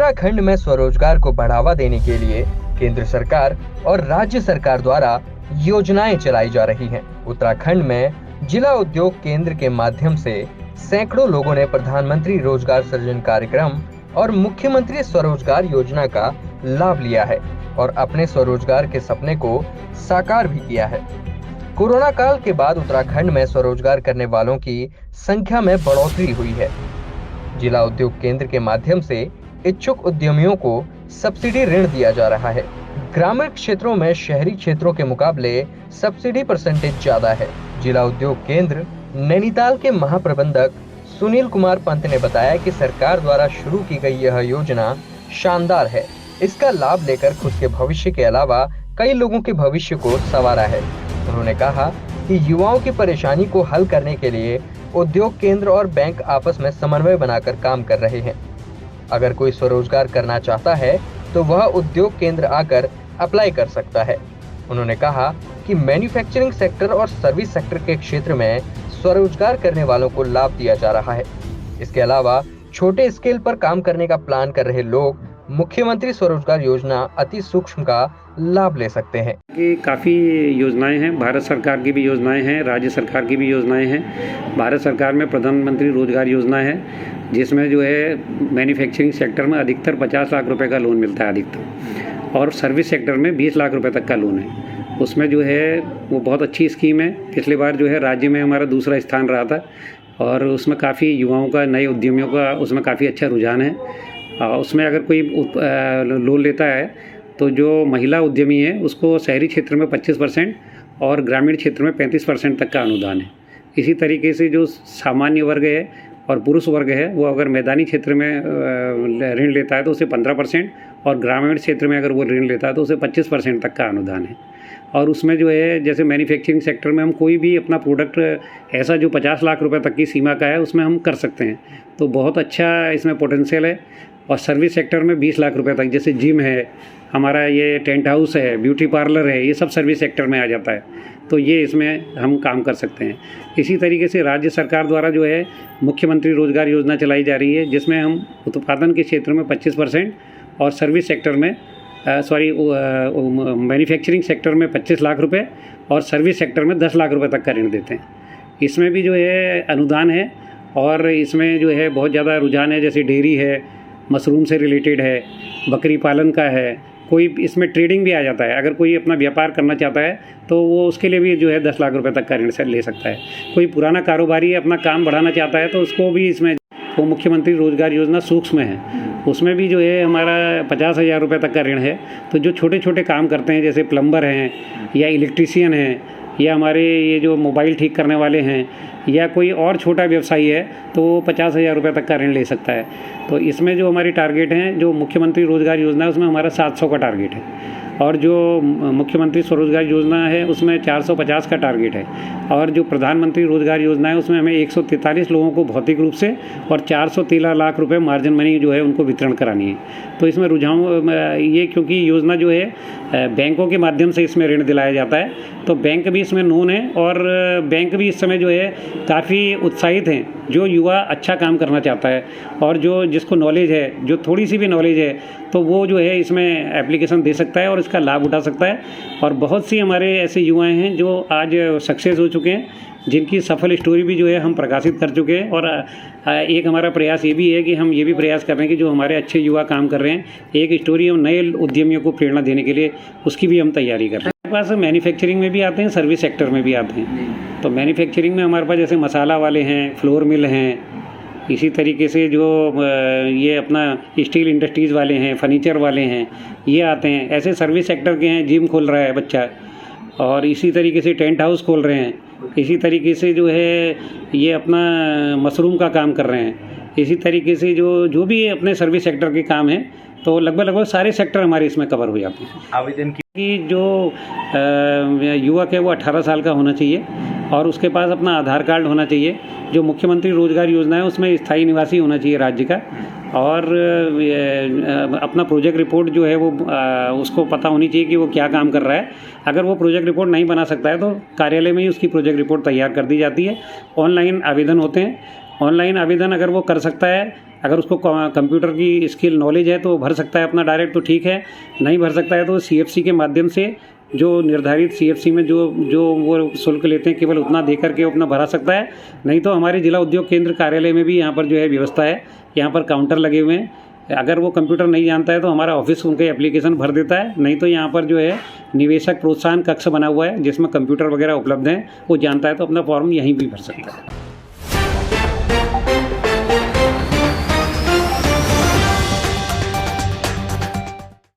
उत्तराखंड में स्वरोजगार को बढ़ावा देने के लिए केंद्र सरकार और राज्य सरकार द्वारा योजनाएं चलाई जा रही हैं। उत्तराखंड में जिला उद्योग केंद्र के माध्यम से सैकड़ों लोगों ने प्रधानमंत्री रोजगार सृजन कार्यक्रम और मुख्यमंत्री स्वरोजगार योजना का लाभ लिया है और अपने स्वरोजगार के सपने को साकार भी किया है। कोरोना काल के बाद उत्तराखंड में स्वरोजगार करने वालों की संख्या में बढ़ोतरी हुई है। जिला उद्योग केंद्र के माध्यम से इच्छुक उद्यमियों को सब्सिडी ऋण दिया जा रहा है। ग्रामीण क्षेत्रों में शहरी क्षेत्रों के मुकाबले सब्सिडी परसेंटेज ज्यादा है। जिला उद्योग केंद्र नैनीताल के महाप्रबंधक सुनील कुमार पंत ने बताया कि सरकार द्वारा शुरू की गई यह योजना शानदार है। इसका लाभ लेकर खुद के भविष्य के अलावा कई लोगों के भविष्य को संवारा है। उन्होंने कहा कि युवाओं की परेशानी को हल करने के लिए उद्योग केंद्र और बैंक आपस में समन्वय बनाकर काम कर रहे हैं। अगर कोई स्वरोजगार करना चाहता है तो वह उद्योग केंद्र आकर अप्लाई कर सकता है। उन्होंने कहा कि मैन्युफैक्चरिंग सेक्टर और सर्विस सेक्टर के क्षेत्र में स्वरोजगार करने वालों को लाभ दिया जा रहा है। इसके अलावा छोटे स्केल पर काम करने का प्लान कर रहे लोग मुख्यमंत्री स्वरोजगार योजना अति सूक्ष्म का लाभ ले सकते हैं। कि काफ़ी योजनाएं हैं, भारत सरकार की भी योजनाएं हैं, राज्य सरकार की भी योजनाएं हैं। भारत सरकार में प्रधानमंत्री रोजगार योजना है, जिसमें जो है मैन्युफैक्चरिंग सेक्टर में अधिकतर 50 लाख रुपए का लोन मिलता है अधिकतर, और सर्विस सेक्टर में 20 लाख रुपए तक का लोन है। उसमें जो है वो बहुत अच्छी स्कीम है। पिछली बार जो है राज्य में हमारा दूसरा स्थान रहा था और उसमें काफ़ी युवाओं का, नए उद्यमियों का उसमें काफ़ी अच्छा रुझान है। उसमें अगर कोई लोन लेता है तो जो महिला उद्यमी है उसको शहरी क्षेत्र में 25% और ग्रामीण क्षेत्र में 35% तक का अनुदान है। इसी तरीके से जो सामान्य वर्ग है और पुरुष वर्ग है वो अगर मैदानी क्षेत्र में ऋण लेता है तो उसे 15% और ग्रामीण क्षेत्र में अगर वो ऋण लेता है तो उसे 25% तक का अनुदान है। और उसमें जो है जैसे मैन्युफैक्चरिंग सेक्टर में हम कोई भी अपना प्रोडक्ट ऐसा जो 50 लाख रुपए तक की सीमा का है उसमें हम कर सकते हैं, तो बहुत अच्छा इसमें पोटेंशियल है। और सर्विस सेक्टर में 20 लाख रुपए तक, जैसे जिम है, हमारा ये टेंट हाउस है, ब्यूटी पार्लर है, ये सब सर्विस सेक्टर में आ जाता है, तो ये इसमें हम काम कर सकते हैं। इसी तरीके से राज्य सरकार द्वारा जो है मुख्यमंत्री रोजगार योजना चलाई जा रही है, जिसमें हम उत्पादन के क्षेत्र में 25% और सर्विस सेक्टर में मैन्युफैक्चरिंग सेक्टर में 25 लाख रुपए और सर्विस सेक्टर में 10 लाख रुपए तक का ऋण देते हैं। इसमें भी जो है अनुदान है और इसमें जो है बहुत ज़्यादा रुझान है, जैसे डेयरी है, मशरूम से रिलेटेड है, बकरी पालन का है, कोई इसमें ट्रेडिंग भी आ जाता है। अगर कोई अपना व्यापार करना चाहता है तो वो उसके लिए भी जो है 10 लाख रुपए तक का ऋण ले सकता है। कोई पुराना कारोबारी अपना काम बढ़ाना चाहता है तो उसको भी इसमें वो मुख्यमंत्री रोजगार योजना सूक्ष्म है, उसमें भी जो है हमारा 50,000 रुपये तक का ऋण है। तो जो छोटे छोटे काम करते हैं, जैसे प्लम्बर हैं या इलेक्ट्रीशियन हैं या हमारे ये जो मोबाइल ठीक करने वाले हैं या कोई और छोटा व्यवसायी है, तो वो 50,000 रुपये तक का ऋण ले सकता है। तो इसमें जो हमारी टारगेट हैं, जो मुख्यमंत्री रोजगार योजना है उसमें हमारा 700 का टारगेट है और जो मुख्यमंत्री स्वरोजगार योजना है उसमें 450 का टारगेट है और जो प्रधानमंत्री रोजगार योजना है उसमें हमें 143 लोगों को भौतिक रूप से और 413 लाख रुपए मार्जिन मनी जो है उनको वितरण करानी है। तो इसमें रुझान ये, क्योंकि योजना जो है बैंकों के माध्यम से इसमें ऋण दिलाया जाता है, तो बैंक भी इसमें नोन है और बैंक भी इस समय जो है काफ़ी उत्साहित हैं। जो युवा अच्छा काम करना चाहता है और जो जिसको नॉलेज है, जो थोड़ी सी भी नॉलेज है, तो वो जो है इसमें एप्लीकेशन दे सकता है और इसका लाभ उठा सकता है। और बहुत सी हमारे ऐसे युवाएं हैं जो आज सक्सेस हो चुके हैं, जिनकी सफल स्टोरी भी जो है हम प्रकाशित कर चुके हैं। और एक हमारा प्रयास ये भी है कि हम ये भी प्रयास कर रहे हैं कि जो हमारे अच्छे युवा काम कर रहे हैं, एक स्टोरी हम नए उद्यमियों को प्रेरणा देने के लिए उसकी भी हम तैयारी कर रहे हैं। हमारे पास मैन्युफैक्चरिंग में भी आते हैं, सर्विस सेक्टर में भी आते हैं। तो मैन्युफैक्चरिंग में हमारे पास जैसे मसाला वाले हैं, फ्लोर मिल हैं, इसी तरीके से जो ये अपना स्टील इंडस्ट्रीज़ वाले हैं, फर्नीचर वाले हैं, ये आते हैं। ऐसे सर्विस सेक्टर के हैं, जिम खोल रहा है बच्चा, और इसी तरीके से टेंट हाउस खोल रहे हैं। इसी तरीके से जो है ये अपना मशरूम का काम कर रहे हैं। इसी तरीके से जो भी अपने सर्विस सेक्टर के काम हैं, तो लगभग सारे सेक्टर हमारे इसमें कवर हो जाते हैं। आवेदन कि जो युवक है वो 18 साल का होना चाहिए और उसके पास अपना आधार कार्ड होना चाहिए। जो मुख्यमंत्री रोजगार योजना है उसमें स्थायी निवासी होना चाहिए राज्य का, और अपना प्रोजेक्ट रिपोर्ट जो है वो उसको पता होनी चाहिए कि वो क्या काम कर रहा है। अगर वो प्रोजेक्ट रिपोर्ट नहीं बना सकता है तो कार्यालय में ही उसकी प्रोजेक्ट रिपोर्ट तैयार कर दी जाती है। ऑनलाइन आवेदन होते हैं ऑनलाइन आवेदन अगर वो कर सकता है, अगर उसको कंप्यूटर की स्किल नॉलेज है तो वो भर सकता है अपना डायरेक्ट, तो ठीक है। नहीं भर सकता है तो CFC के माध्यम से जो निर्धारित CFC में जो वो शुल्क लेते हैं केवल उतना दे करके अपना भरा सकता है। नहीं तो हमारे जिला उद्योग केंद्र कार्यालय में भी यहाँ पर जो है व्यवस्था है, यहाँ पर काउंटर लगे हुए हैं। अगर वो कंप्यूटर नहीं जानता है तो हमारा ऑफिस उनके एप्लीकेशन भर देता है। नहीं तो यहाँ पर जो है निवेशक प्रोत्साहन कक्ष बना हुआ है जिसमें कंप्यूटर वगैरह उपलब्ध हैं, वो जानता है तो अपना फॉर्म यहीं भी भर सकता है।